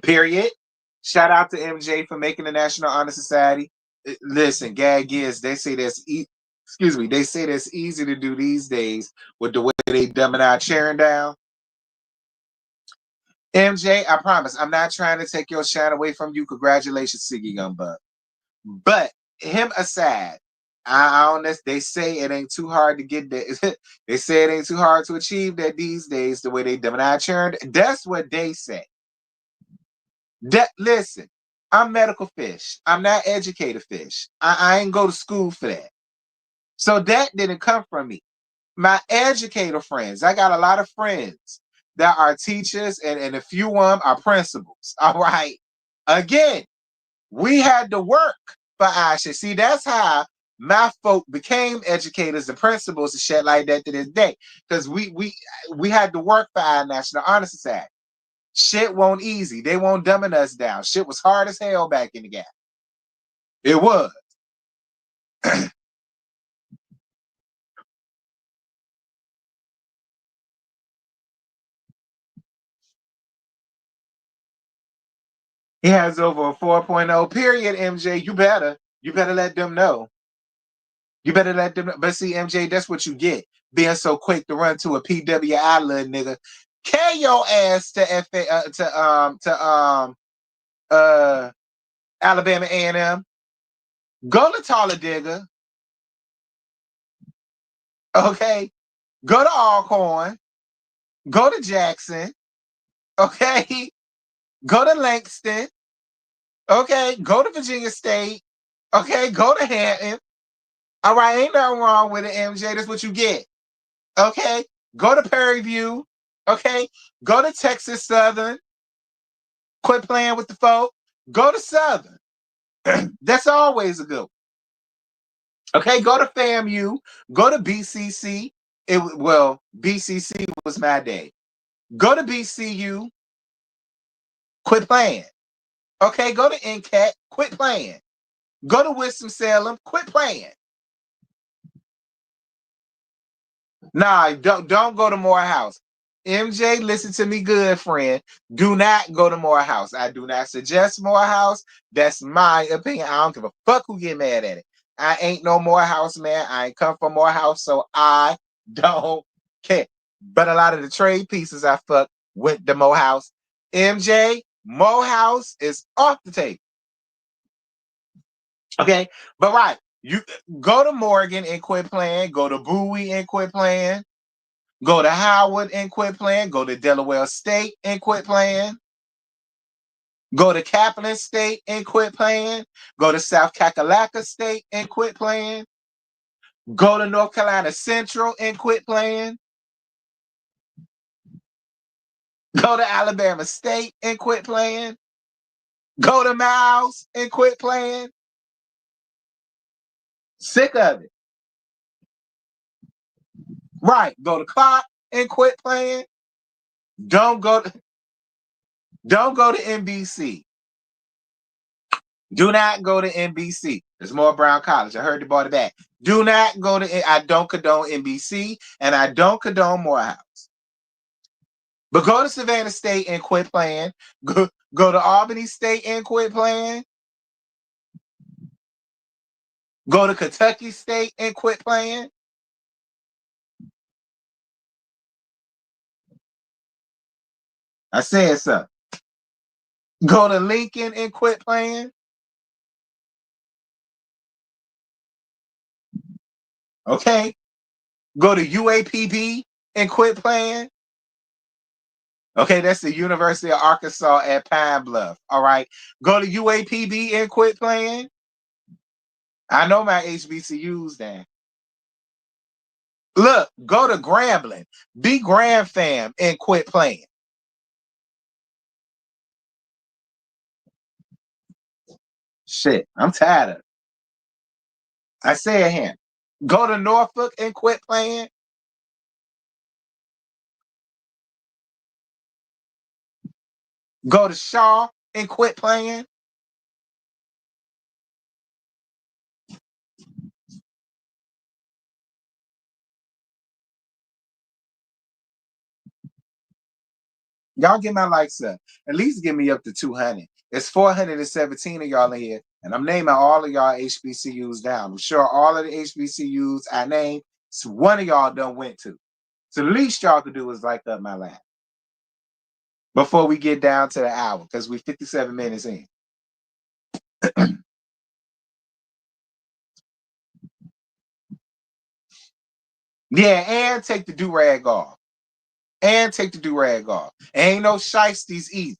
Period. Shout out to MJ for making the National Honor Society. Listen, gag is they say excuse me, they say that's easy to do these days with the way they dumbing our cheering down. MJ, I promise, I'm not trying to take your shine away from you. Congratulations, Siggy Young Buck. But him aside, I don't know. They say it ain't too hard to get that. They say it ain't too hard to achieve that these days. The way they demonize churned. That's what they say. Listen, I'm medical fish. I'm not educated fish. I ain't go to school for that. So that didn't come from me. My educator friends, I got a lot of friends that are teachers, and a few of them are principals. All right. Again, we had to work for our shit. See, that's how my folk became educators and principals and shit like that to this day. Because we had to work for our National Honor Society. Shit won't easy. They won't dumbing us down. Shit was hard as hell back in the gap. It was. He has over a 4.0 period, MJ. You better let them know. You better let them know. But see, MJ, that's what you get. Being so quick to run to a PWI little nigga. Carry your ass to Alabama A&M. Go to Talladega. Okay. Go to Alcorn. Go to Jackson. Okay. Go to Langston. Okay. Go to Virginia State. Okay. Go to Hampton. All right. Ain't nothing wrong with it, MJ. That's what you get. Okay. Go to Prairie View. Okay. Go to Texas Southern. Quit playing with the folk. Go to Southern. That's always a good one. Okay, go to FAMU. Go to BCC. BCC was my day. Go to BCU. Quit playing. Okay, go to NCAT. Quit playing. Go to Winston-Salem. Quit playing. Nah, don't go to Morehouse. MJ, listen to me good, friend. Do not go to Morehouse. I do not suggest Morehouse. That's my opinion. I don't give a fuck who get mad at it. I ain't no Morehouse man. I ain't come from Morehouse, so I don't care. But a lot of the trade pieces I fuck went to Morehouse. MJ, Morehouse is off the table. Okay, but right, you go to Morgan and quit playing. Go to Bowie and quit playing. Go to Howard and quit playing. Go to Delaware State and quit playing. Go to Kaplan State and quit playing. Go to South Kakalaka State and quit playing. Go to North Carolina Central and quit playing. Go to Alabama State and quit playing. Go to Miles and quit playing. Sick of it. Right. Go to Clark and quit playing. Don't go to NBC. Do not go to NBC. There's more Brown College. I heard they bought it back. Do not go to. I don't condone NBC, and I don't condone Morehouse. But go to Savannah State and quit playing. Go to Albany State and quit playing. Go to Kentucky State and quit playing. I said so. Go to Lincoln and quit playing. Okay. Go to UAPB and quit playing. Okay, that's the University of Arkansas at Pine Bluff. All right. Go to UAPB and quit playing. I know my HBCUs then. Look, go to Grambling. Be Grand Fam and quit playing. Shit, I'm tired of it. I said him. Go to Norfolk and quit playing. Go to Shaw and quit playing. Y'all get my likes up. At least give me up to 200. It's 417 of y'all in here, and I'm naming all of y'all HBCUs down. I'm sure all of the HBCUs I named, one of y'all done went to. So the least y'all could do is like up my lap before we get down to the hour, because we're 57 minutes in. Yeah, and take the do-rag off. And take the do-rag off. Ain't no shiesties either.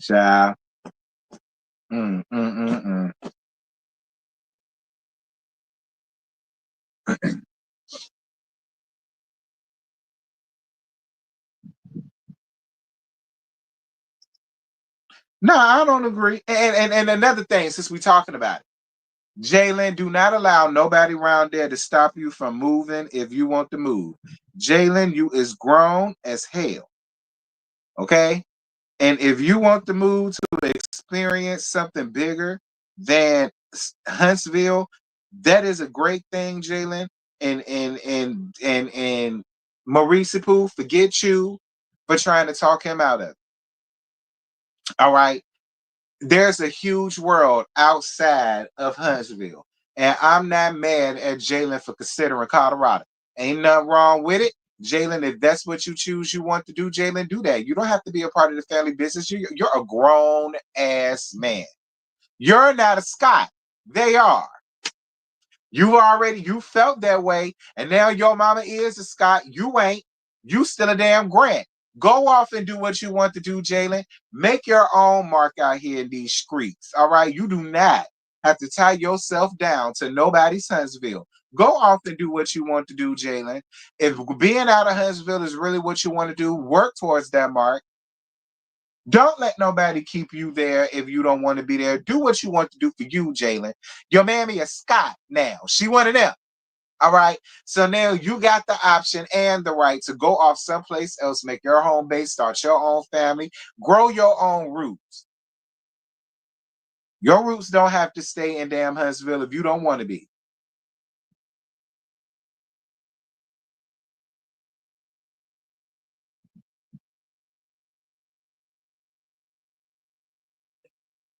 Child. Mm, mm, mm, mm. No, I don't agree. And another thing, since we're talking about it, Jalen, do not allow nobody around there to stop you from moving if you want to move. Jalen, you is grown as hell. Okay? And if you want to move to experience something bigger than Huntsville, that is a great thing, Jalen. And Maurice Pooh, forget you for trying to talk him out of it. All right. There's a huge world outside of Huntsville. And I'm not mad at Jalen for considering Colorado. Ain't nothing wrong with it. Jalen, if that's what you choose you want to do, Jalen, do that. You don't have to be a part of the family business. You're a grown ass man. You're not a Scott. They are. You felt that way, and now your mama is a Scott. You ain't. You still a damn Grant. Go off and do what you want to do, Jalen. Make your own mark out here in these streets. All right. You do not have to tie yourself down to nobody's Huntsville. Go off and do what you want to do, Jalen. If being out of Huntsville is really what you want to do, work towards that mark. Don't let nobody keep you there if you don't want to be there. Do what you want to do for you, Jalen. Your mammy is Scott now. She one of them. All right. So now you got the option and the right to go off someplace else, make your home base, start your own family, grow your own roots. Your roots don't have to stay in damn Huntsville if you don't want to be.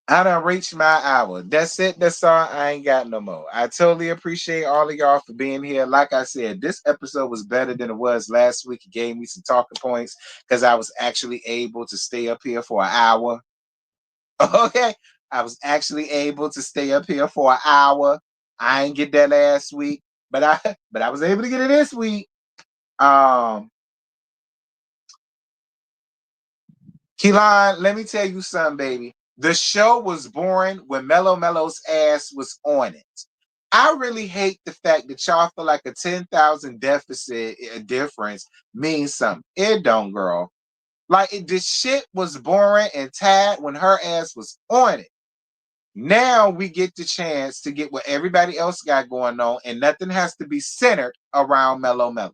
I done reached my hour. That's it. That's all. I ain't got no more. I totally appreciate all of y'all for being here. Like I said, this episode was better than it was last week. It gave me some talking points because I was actually able to stay up here for an hour. Okay. I was actually able to stay up here for an hour. I ain't get that last week, but I was able to get it this week. Um Keelan, let me tell you something, baby. The show was boring when Mellow Mello's ass was on it. I really hate the fact that y'all feel like a 10,000 deficit difference means something. It don't, girl. Like this shit was boring and tired when her ass was on it. Now we get the chance to get what everybody else got going on, and nothing has to be centered around Mellow Mellow.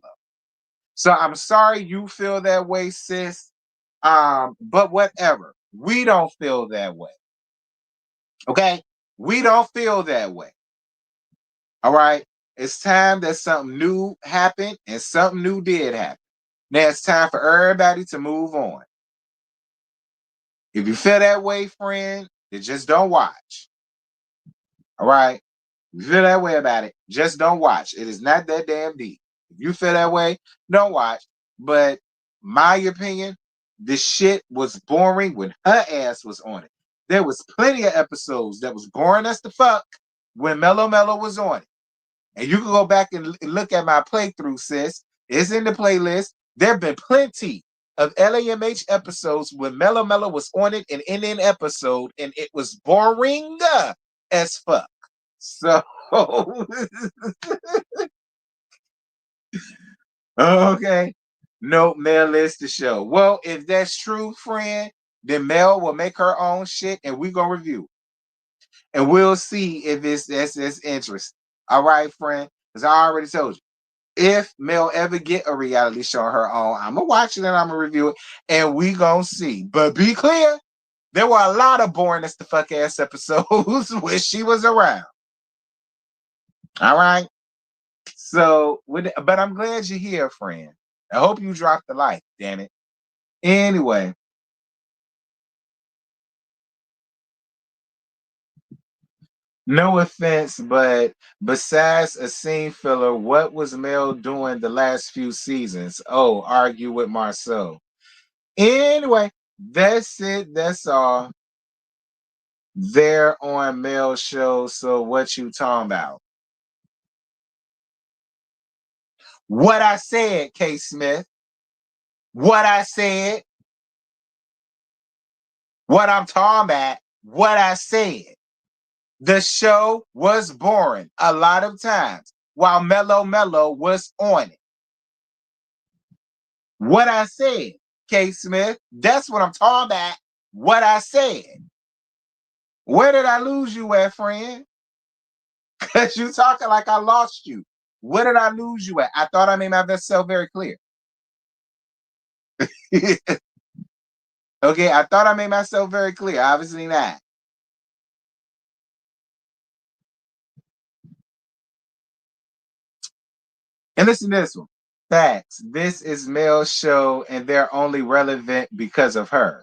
So I'm sorry you feel that way, sis. But whatever. We don't feel that way. Okay? We don't feel that way. All right. It's time that something new happened and something new did happen. Now it's time for everybody to move on. If you feel that way, friend, then just don't watch. All right. If you feel that way about it, just don't watch. It is not that damn deep. If you feel that way, don't watch. But my opinion, this shit was boring when her ass was on it. There was plenty of episodes that was boring as the fuck when Mellow Mellow was on it. And you can go back and look at my playthrough, sis. It's in the playlist. There have been plenty of LAMH episodes when Mellow Mellow was on it and in an episode, and it was boring as fuck. So, okay. No, Mel is the show. Well, if that's true, friend, then Mel will make her own shit and we gonna review. And we'll see if it's interest. All right, friend. Because I already told you. If Mel ever get a reality show on her own, I'm gonna watch it and I'm gonna review it, and we gonna see. But be clear, there were a lot of boring as the fuck ass episodes when she was around. All right. So, but I'm glad you're here, friend. I hope you dropped the like. Damn it. Anyway, no offense, but besides a scene filler, what was Mel doing the last few seasons? Oh, argue with Marceau. Anyway, that's it. That's all. They're on Mel Show. So what you talking about? What I said, K. Smith. What I said. What I'm talking about. What I said. The show was boring a lot of times while Mellow was on it. What I said, K. Smith. That's what I'm talking about. What I said. Where did I lose you at, friend? Because you talking like I lost you. Where did I lose you at? I thought I made myself very clear. Okay, I thought I made myself very clear. Obviously not. And listen to this one. Facts. This is Mel's show, and they're only relevant because of her.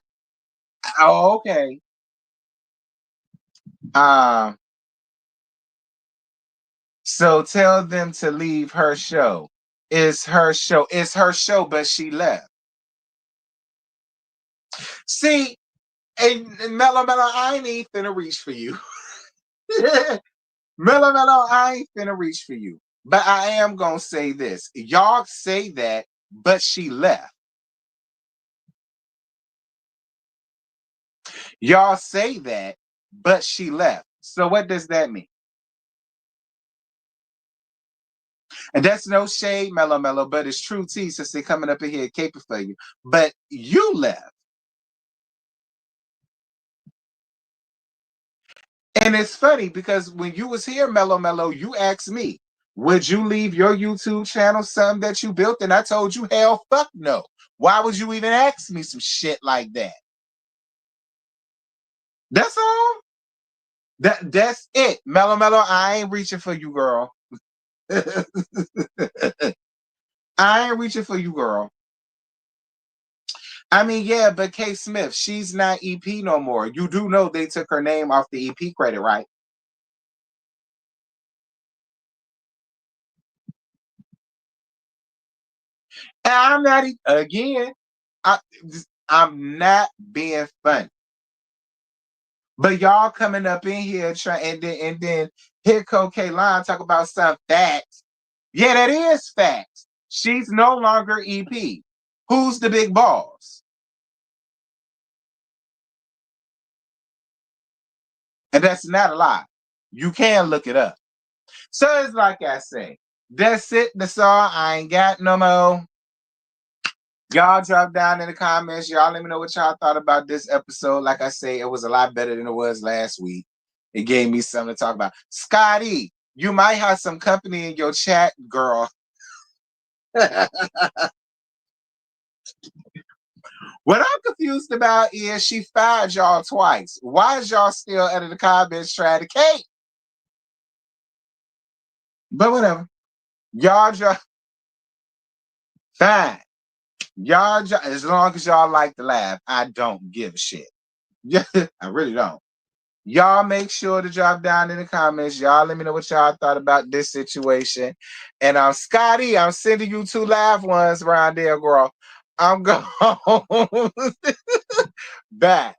Oh, okay. Um, so tell them to leave her show. It's her show. It's her show, but she left. See, and Mellow, I ain't even finna reach for you. Mellow, I ain't finna reach for you. But I am gonna say this. Y'all say that, but she left. Y'all say that, but she left. So what does that mean? And that's no shade, Mellow, but it's true tea since they're coming up in here caping for you. But you left. And it's funny because when you was here, Mellow, you asked me, would you leave your YouTube channel, something that you built? And I told you, hell, fuck no. Why would you even ask me some shit like that? That's all. That's it. Mellow, I ain't reaching for you, girl. I ain't reaching for you, girl. I mean, yeah, but K. Smith, she's not EP no more. You do know they took her name off the EP credit, right? And I'm not again. I, I'm not being funny. But y'all coming up in here trying and then here K Line talk about some facts. Yeah, that is facts. She's no longer EP. Who's the big boss? And that's not a lie. You can look it up. So it's like I say, that's it. That's all. I ain't got no more. Y'all drop down in the comments. Y'all let me know what y'all thought about this episode. Like I say, it was a lot better than it was last week. It gave me something to talk about. Scotty, you might have some company in your chat, girl. What I'm confused about is she fired y'all twice. Why is y'all still under the comments trying to cake? But whatever. Y'all drop. Fine. Y'all, as long as y'all like to laugh, I don't give a shit. Yeah, I really don't. Y'all make sure to drop down in the comments. Y'all let me know what y'all thought about this situation. And Scotty, I'm sending you 2 live ones around there, girl. I'm going back.